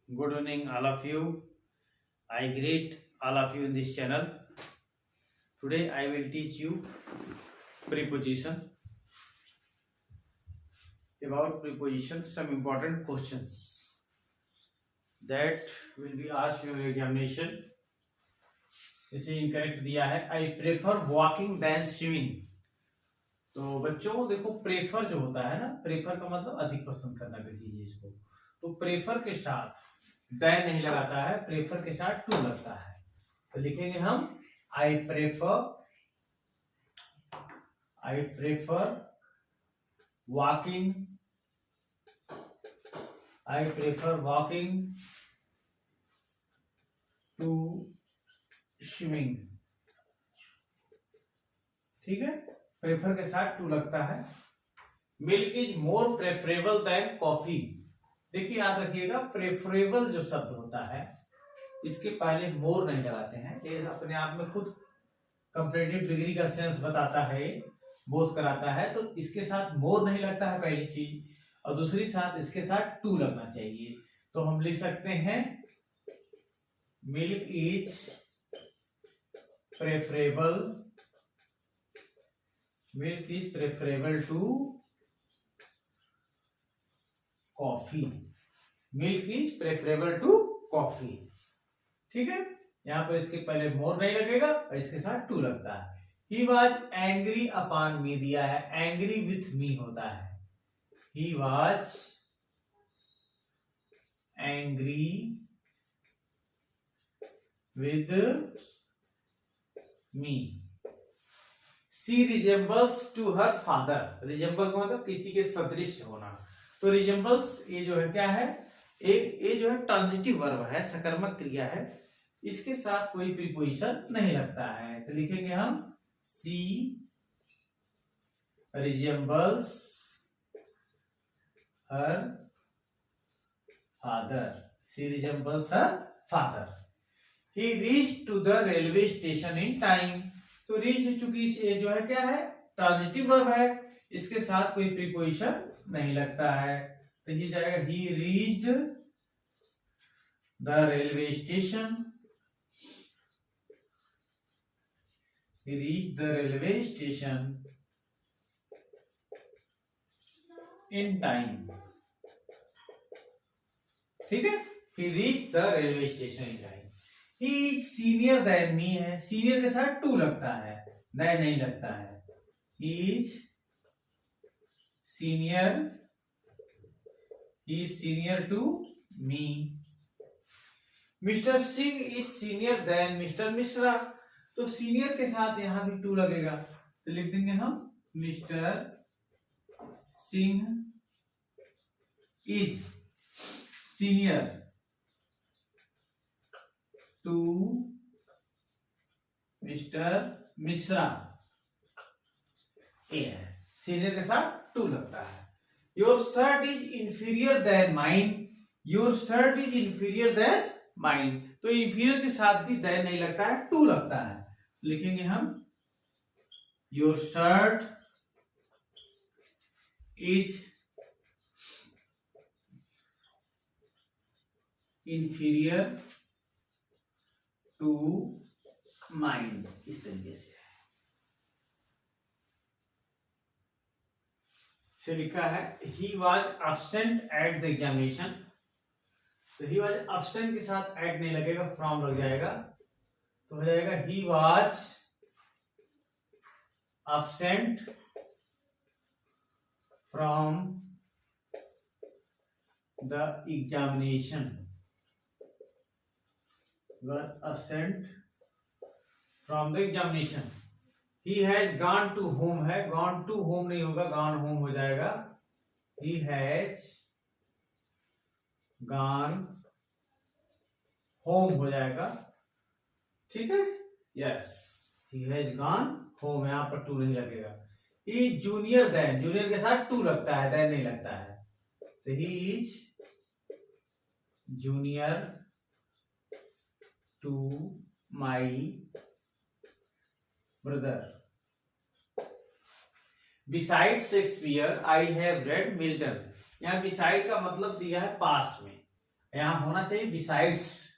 Good evening, all of you. I greet all of you in this channel. Today I will teach you preposition. About preposition, some important questions that will be asked in your examination. इसे incorrect दिया है I prefer walking than swimming. तो बच्चों देखो, prefer जो होता है ना, प्रेफर का मतलब अधिक पसंद करना किसी चीज को। तो प्रेफर के साथ देन नहीं लगाता है, प्रेफर के साथ टू लगता है। तो लिखेंगे हम I prefer walking to swimming. ठीक है, प्रेफर के साथ टू लगता है। Milk is more preferable than coffee. देखिए याद रखिएगा, प्रेफरेबल जो शब्द होता है इसके पहले मोर नहीं लगाते हैं। ये अपने आप में खुद कंपैरेटिव डिग्री का सेंस बताता है, बोध कराता है। तो इसके साथ मोर नहीं लगता है पहली चीज, और दूसरी साथ इसके साथ टू लगना चाहिए। तो हम लिख सकते हैं milk is preferable to coffee. Milk is preferable to coffee. ठीक है, यहां पर इसके पहले मोर नहीं लगेगा और इसके साथ टू लगता है। He was angry upon me दिया है, एंग्री विथ मी होता है। He was angry with me. She resembles to her father. Resemble का मतलब किसी के सदृश होना। तो रिजेंबल्स ये जो है क्या है, एक ये जो है ट्रांजिटिव वर्ब है, सकर्मक क्रिया है। इसके साथ कोई प्रीपोजिशन नहीं लगता है। तो लिखेंगे हम she resembles her father. She resembles her father. He reach to the railway station in time. तो रीच, चूंकि ये जो है क्या है, ट्रांजिटिव वर्ब है, इसके साथ कोई प्रीपोजिशन नहीं लगता है। तो ये जाएगा ही reached the railway station. He reached the railway station in time. ठीक है, he reached the railway station in time. He is senior than me है, सीनियर के साथ टू लगता है, than नहीं लगता है। He is senior to me. Mr. Singh is senior than Mr. Mishra। तो सीनियर के साथ यहां भी टू लगेगा। तो लिख देंगे हम mister Singh is senior to mister Mishra. ये है, सीनियर के साथ टू लगता है। Your shirt is inferior than mine. Your shirt is inferior than mine. तो इंफीरियर के साथ भी देन नहीं लगता है, टू लगता है। लिखेंगे हम your shirt is inferior to mine. इस तरीके से लिखा है। He was absent at the examination. तो ही वॉज एब्सेंट के साथ एट नहीं लगेगा, फ्रॉम लग जाएगा। तो हो जाएगा he was absent from the examination. Absent from the examination. He has gone to home है, गॉन टू होम नहीं होगा, गॉन होम हो जाएगा। ही हैज गॉन होम हो जाएगा। ठीक है, yes, he has gone home, यहां पर टू नहीं लगेगा। He is junior than, junior के साथ टू लगता है, देन नहीं लगता है। तो he is junior to my brother. Beside Shakespeare I have read Milton. यहां बिसाइड का मतलब दिया है पास में, यहाँ होना चाहिए बिसाइड्स,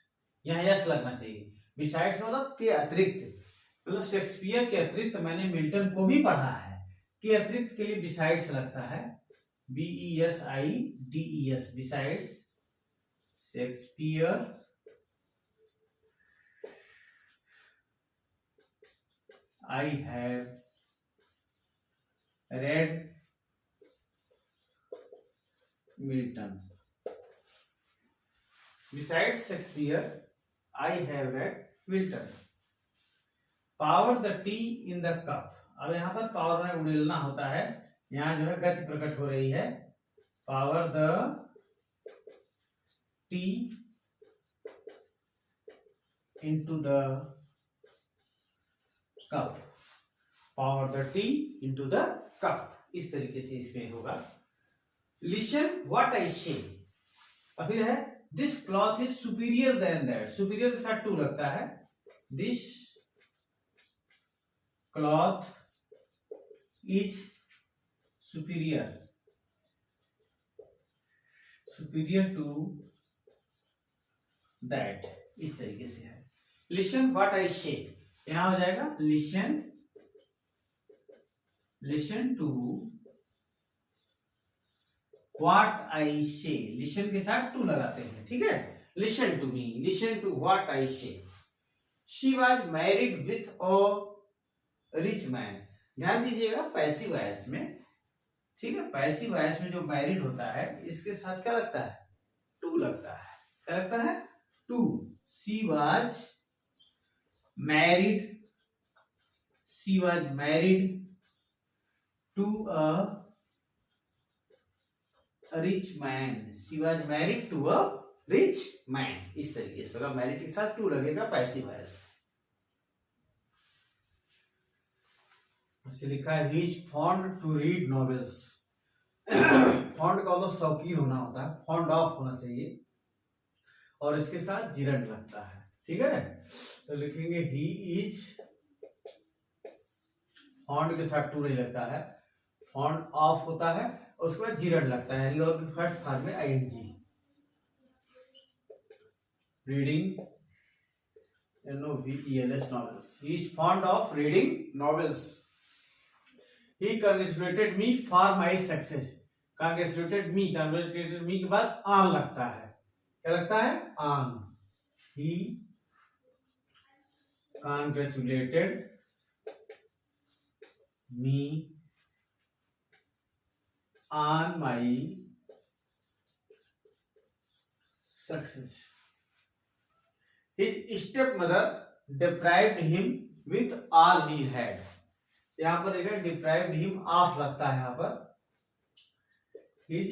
यहाँ यस लगना चाहिए। बिसाइड्स मतलब के अतिरिक्त, मतलब शेक्सपियर के अतिरिक्त मैंने मिल्टन को भी पढ़ा है, के अतिरिक्त के लिए बिसाइड्स लगता है, BESIDES, besides Shakespeare I have read Milton. Besides Shakespeare, I have read Milton. Power the tea in the cup. अब यहाँ पर पावर में उड़ेलना होता है, यहाँ जो है गति प्रकट हो रही है। Power the T into the cup, power the T into the cup, इस तरीके से इसमें होगा। Listen what I say, और फिर है this cloth is superior than that, superior के साथ टू लगता है, this cloth is superior to that, इस तरीके से है। Listen what I say, यहां हो जाएगा listen to what I say, listen के साथ टू लगाते हैं, ठीक है। Listen to me, listen to what I say. She was married with a rich man, ध्यान दीजिएगा पैसिव वॉइस में, ठीक है। पैसिव वॉइस में जो मैरिड होता है इसके साथ क्या लगता है, टू लगता है। क्या लगता है, to. She was married to a rich man, she was married to a rich man, इस तरीके से होगा। मैरिड के साथ टू लगेगा पैसिव वॉइस। लिखा है he is fond to read novels. Fond का मतलब शौकीन होना होता है, फॉन्ड ऑफ होना चाहिए, और इसके साथ जिरंड लगता है, ठीक है। तो लिखेंगे ही इज, फॉन्ड के साथ टू नहीं लगता है, फॉन्ड ऑफ होता है, उसके बाद जिरंड लगता है, यानी फर्स्ट फॉर्म में ING। Reading NOVELS novels, he is fond of reading novels. He congratulated me for my success. Congratulated me के बाद on लगता है, क्या लगता है, on. He congratulated me on my success. His stepmother deprived him with all he had. यहां पर देखिए डिप्राइव्ड हिम ऑफ लगता है, यहां पर his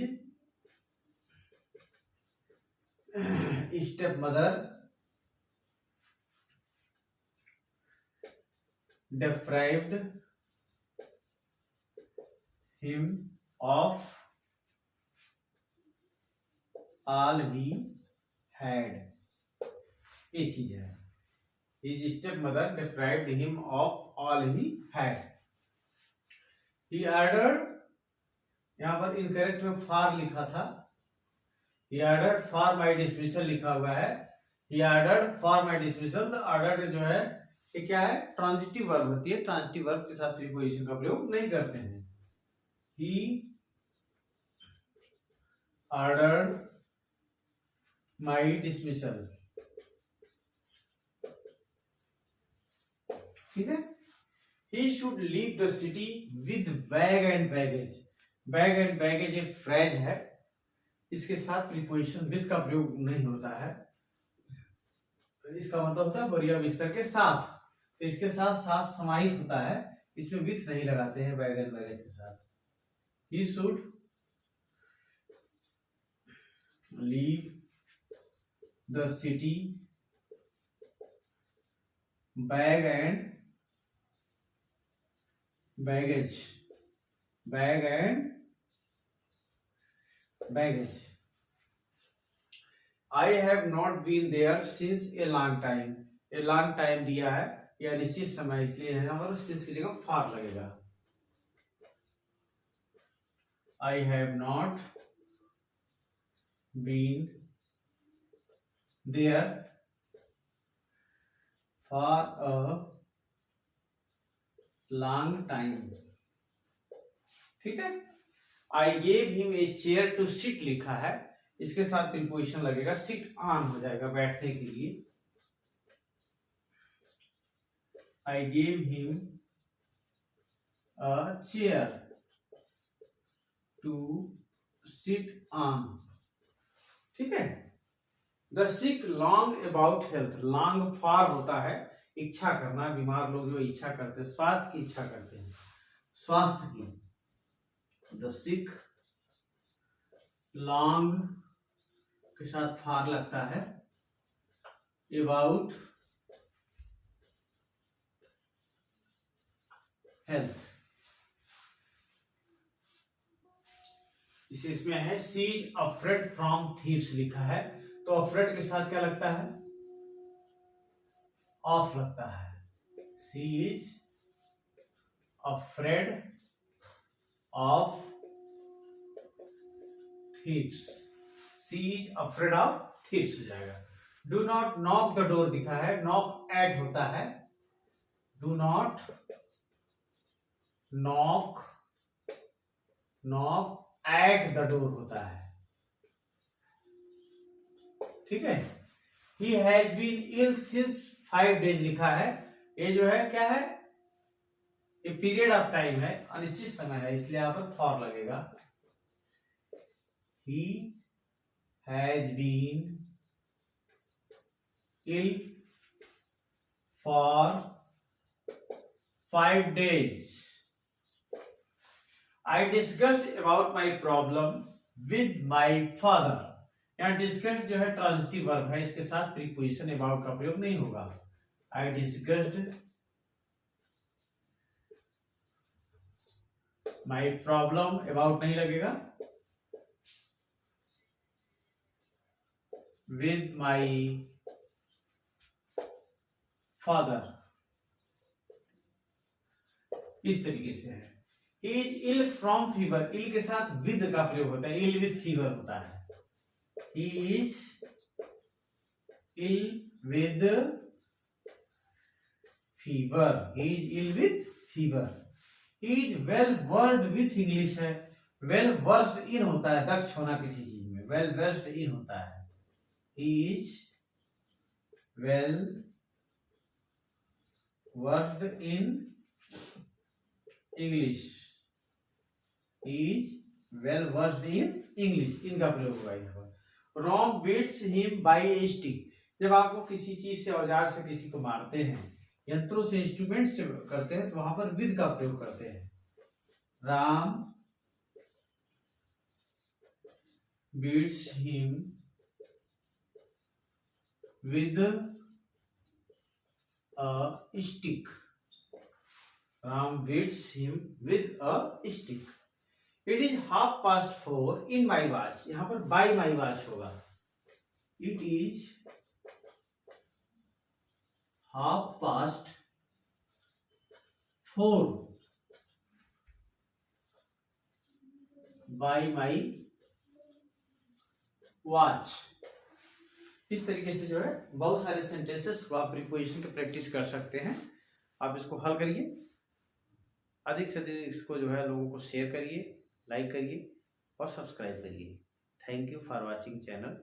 step mother deprived him of all he had, ये चीज है। his stepmother deprived him of all he had. He ordered, यहाँ पर इनकरेक्ट में फॉर लिखा था, he ordered for my dismissal लिखा हुआ है, he ordered for my dismissal। तो ordered जो है ये क्या है, ट्रांजिटिव वर्ब होती है, ट्रांजिटिव वर्ब के साथ प्रीपोजिशन का प्रयोग नहीं करते हैं। he ordered my dismissal, ठीक है। He should leave the city with bag and baggage। Bag and baggage एक फ्रेज है, इसके साथ प्रीपोजिशन विद का प्रयोग नहीं होता है, इसका मतलब होता है बढ़िया बिस्तर के साथ, तो इसके साथ साथ समाहित होता है, इसमें विथ नहीं लगाते हैं बैग एंड बैगेज के साथ। He should leave the city bag and baggage, bag and baggage। I have not been there since a long time। a long time दिया है या निश्चित समय, इसलिए यहाँ पर since की जगह for लगेगा। I have not been there for a long time. ठीक है, I gave him a chair to sit लिखा है, इसके साथ प्रीपोजिशन लगेगा, सिट ऑन हो जाएगा बैठने के लिए। I gave him a chair to sit on. ठीक है, the sick long about health, long for होता है इच्छा करना, बीमार लोग जो इच्छा करते हैं, स्वास्थ्य की इच्छा करते हैं, स्वास्थ्य की। द सिक लॉन्ग के साथ फार लगता है, अबाउट हेल्थ। इसमें है she is afraid from thieves लिखा है, तो अफ्रेड के साथ क्या लगता है, ऑफ लगता है। She is afraid of thieves, she is afraid of thieves हो जाएगा। Do not knock the door दिखा है, नॉक एट होता है, do not knock knock at the door होता है। ठीक है, he has been ill since 5 days लिखा है, ये जो है क्या है, ये पीरियड ऑफ टाइम है, अनिश्चित समय है, इसलिए यहां पर फॉर लगेगा। He has been ill for 5 days। I discussed about my problem with my father. यहाँ डिस्कस्ड जो है ट्रांजिटिव वर्ब है, इसके साथ प्रीपोजिशन अबाउट का प्रयोग नहीं होगा। I discussed my problem, about नहीं लगेगा, विद माई फादर, इस तरीके से है। इज इल फ्रॉम फीवर, इल के साथ विद का प्रयोग होता है, इल विद फीवर होता है। He is ill with fever, he is ill with fever। He is well versed with English है, well versed in होता है दक्ष होना किसी चीज में, well versed in होता है। He is well versed in English, he is well versed in English, इनका प्रयोग हुआ यहाँ पर। Ram beats him by a stick, जब आपको किसी चीज से, औजार से किसी को मारते हैं, यंत्रों से, इंस्ट्रूमेंट से करते हैं, तो वहां पर विद का प्रयोग करते हैं। Ram beats him with a stick, Ram beats him with a stick. It is 4:30 in my watch, यहां पर बाई माई वॉच होगा। It is 4:30 by my watch. इस तरीके से जो है बहुत सारे सेंटेंसेस को आप प्रीपोजिशन की प्रैक्टिस कर सकते हैं। आप इसको हल करिए, अधिक से अधिक इसको जो है लोगों को शेयर करिए, लाइक करिए और सब्सक्राइब करिए। Thank you for watching channel.